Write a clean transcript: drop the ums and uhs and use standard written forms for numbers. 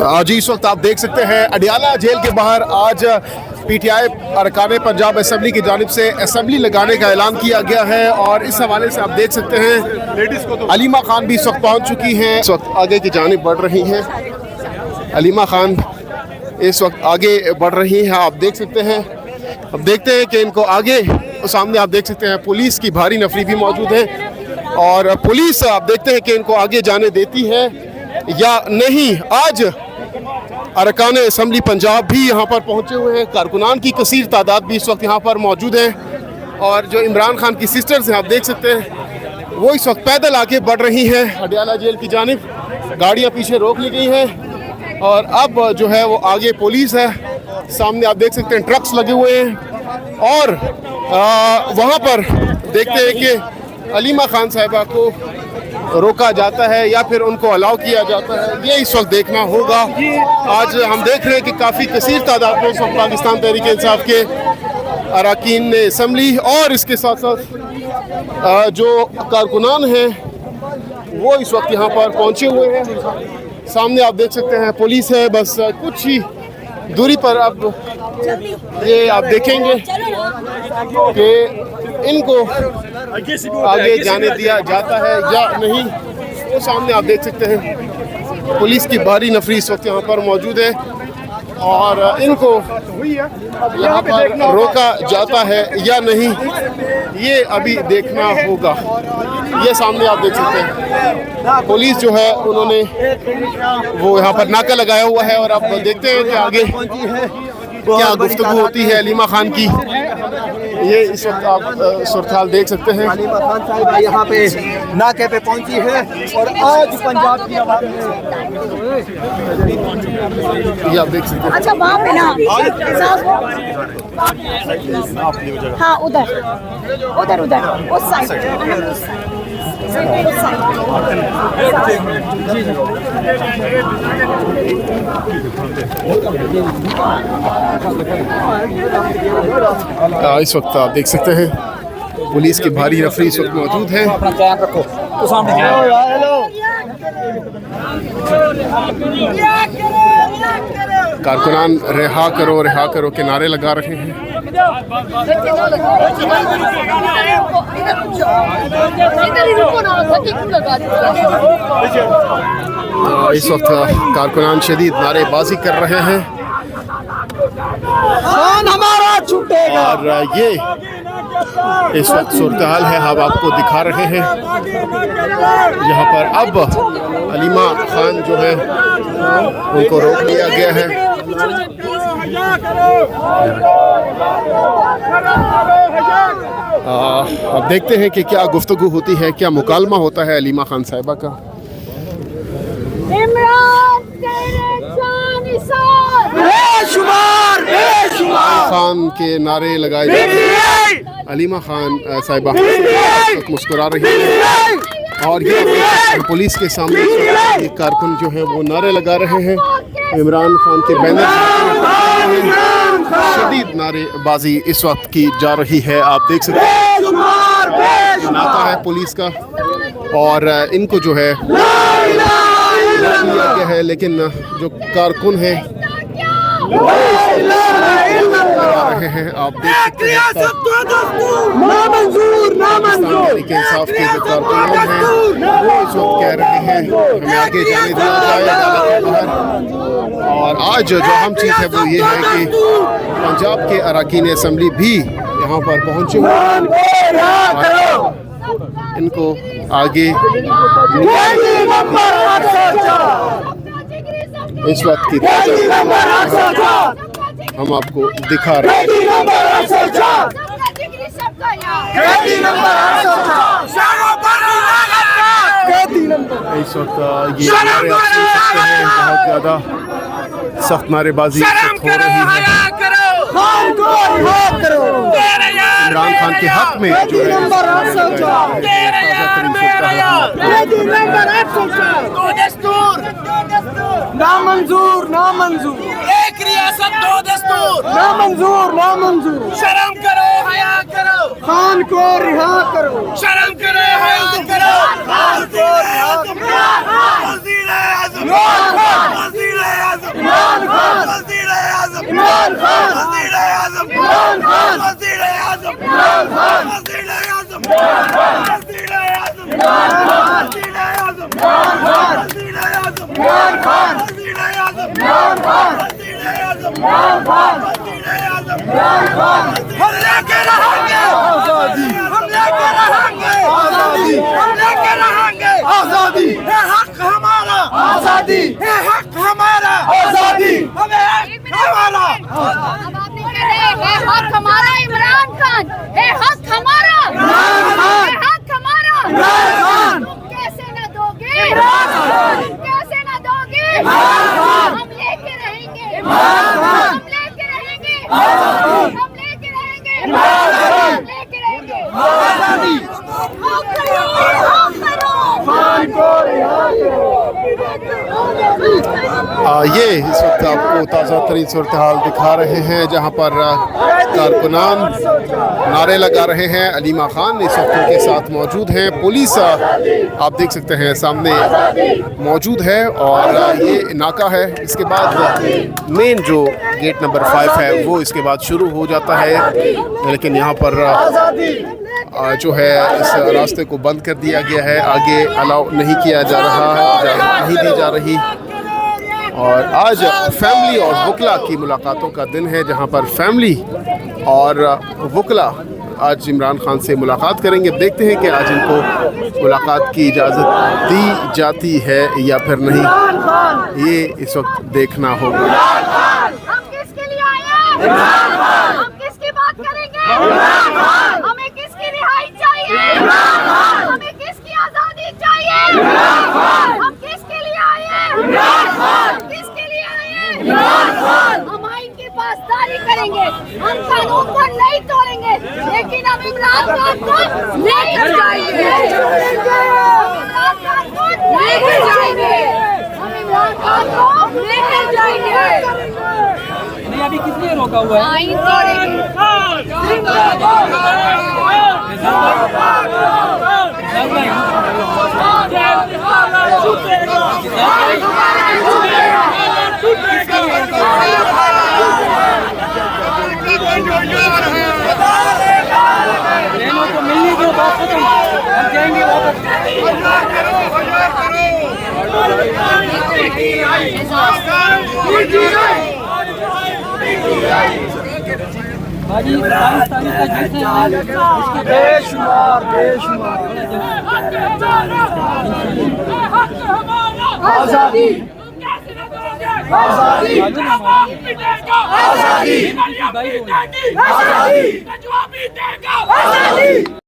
आज इस वक्त आप देख सकते हैं अडियाला जेल के बाहर आज पीटीआई अरकान पंजाब असम्बली की जानिब से असम्बली लगाने का ऐलान किया गया है और इस हवाले से आप देख सकते हैं अलीमा खान भी इस वक्त पहुंच चुकी हैं, इस वक्त आगे की जानिब बढ़ रही हैं। अलीमा खान इस वक्त आगे बढ़ रही हैं, आप देख सकते हैं। अब देखते हैं कि इनको आगे सामने आप देख सकते हैं पुलिस की भारी नफरी भी मौजूद है और पुलिस आप देखते हैं कि इनको आगे जाने देती है या नहीं। आज अरकान असम्बली पंजाब भी यहाँ पर पहुँचे हुए हैं, कारकुनान की कसीर तादाद भी इस वक्त यहाँ पर मौजूद है और जो इमरान खान की सिस्टर्स हैं आप देख सकते हैं वो इस वक्त पैदल आगे बढ़ रही हैं अडियाला जेल की जानिब। गाड़ियाँ पीछे रोक ली गई हैं और अब जो है वो आगे पुलिस है, सामने आप देख सकते हैं ट्रक्स लगे हुए हैं और वहाँ पर देखते हैं कि अलीमा खान साहिबा को रोका जाता है या फिर उनको अलाउ किया जाता है, ये इस वक्त देखना होगा। आज हम देख रहे हैं कि काफ़ी कसीर तादाद में इस वक्त पाकिस्तान तहरीक इंसाफ के अरकान असम्बली और इसके साथ साथ जो कारकुनान हैं वो इस वक्त यहाँ पर पहुँचे हुए हैं। सामने आप देख सकते हैं पुलिस है, बस कुछ ही दूरी पर अब ये आप देखेंगे कि इनको आगे जाने दिया जाता है या नहीं। वो सामने आप देख सकते हैं पुलिस की भारी नफरी इस वक्त यहाँ पर मौजूद है और इनको यहाँ पर रोका जाता है या नहीं ये अभी देखना होगा। ये सामने आप देख सकते हैं पुलिस जो है उन्होंने वो यहाँ पर नाका लगाया हुआ है और अब देखते हैं कि आगे क्या गुफ्तगू होती है अलीमा खान की। ये इस वक्त आप सूरत देख सकते हैं। अलीमा खान साहिबा यहाँ पे नाके पे पहुंची है और आज पंजाब की आवाम ये आप देख सकते हैं। अच्छा वहाँ पे ना हाँ उधर उधर उधर उस साइड इस वक्त आप देख सकते हैं पुलिस की भारी नफरी इस वक्त मौजूद है। कारकुनान रिहा करो के नारे लगा रहे हैं। इस वक्त कारकुनान शदीद नारेबाजी कर रहे हैं हमारा छूटेगा और ये इस वक्त सूरत हाल है, हम आपको दिखा रहे हैं। यहाँ पर अब अलीमा खान जो है उनको रोक लिया गया है। अब देखते हैं कि क्या गुफ्तगू होती है, क्या मुकालमा होता है अलीमा खान साहिबा का। खान के नारे लगाए जा रहे हैं। अलीमा खान साहिबा मुस्कुरा रही है और ये पुलिस के सामने एक कारकुन जो है वो नारे लगा रहे हैं। इमरान खान के बैनर शदीद नारेबाजी इस वक्त की जा रही है, आप देख सकते हैं। नाका है पुलिस का और इनको जो है किया गया है, लेकिन जो कारकुन है रहे हैं, आप देख सकते हैं इंसाफ के जो कारकुनान हैं वो इस वक्त कह रहे हैं हमें आगे जाने दिया जाए बाहर। और आज जो अहम चीज़ है वो ये है कि पंजाब के अरकान असम्बली भी यहाँ पर पहुँचे हुए हैं, इनको आगे इस वक्त की हम आपको दिखा रहे हैं। इस वक्त ये नारे आप सुन सकते हैं, बहुत ज़्यादा सख्त नारेबाजी हो रही है इमरान खान के हक में जो नामंजूर नामंजूर, एक रियासत दो दस्तूर, नामंजूर नामंजूर। शर्म करो हया करो, खान को रिहा करो, शर्म करो हया करो, खान को रिहा करो। वज़ीर-ए-आज़म, वज़ीर-ए-आज़म आजादी है हक हमारा, आजादी है हक हमारा, आजादी हमें हक हमारा। अब आपने कह रहे हैं हक हमारा इमरान खान, है हक हमारा इमरान खान, है हक हमारा इमरान खान। तुम कैसे न दोगे इमरान खान, तुम कैसे न दोगे इमरान खान। हम लेके रहेंगे इमरान खान, हम लेके रहेंगे हम लेके रहेंगे इमरान खान, हम लेके रहेंगे आजादी। हक करो, हक करो, ये इस वक्त आपको ताज़ा तरीन सूरत हाल दिखा रहे हैं जहां पर कारकुनान नारे लगा रहे हैं। अलीमा खान इस वक्त उनके साथ मौजूद हैं। पुलिस आप देख सकते हैं सामने मौजूद है और ये नाका है। इसके बाद मेन जो गेट नंबर 5 है वो इसके बाद शुरू हो जाता है, लेकिन यहाँ पर जो है इस रास्ते को बंद कर दिया गया है, आगे अलाउ नहीं किया जा रहा है, नहीं दी जा रही। और आज फैमिली और वकला की मुलाकातों का दिन है जहां पर फैमिली और वकला आज इमरान खान से मुलाकात करेंगे। देखते हैं कि आज इनको मुलाकात की इजाज़त दी जाती है या फिर नहीं, ये इस वक्त देखना होगा। हम किसके लिए आए हैं? हम किसकी बात करेंगे? हमें किसकी रिहाई चाहिए? हमें किसकी आजादी चाहिए? हम किसके लिए आए हैं? किसके लिए आए हैं? हम आइन की पासदारी करेंगे, हम कानून को नहीं तोड़ेंगे, लेकिन हम इमरान खान को लेकर जाएंगे। इमरान खान को लेकर जाएंगे, हम इमरान खान को लेकर जाएंगे। नहीं अभी किस लिए रोका हुआ है? आइन तोड़ेंगे। बहनों को मिलने की बात खत्म, हम जाएंगे वापस। बाजी पाकिस्तानी का जैसे हाल इसके बेशुमार आजादी, आजादी, आजादी, आजादी, आजादी।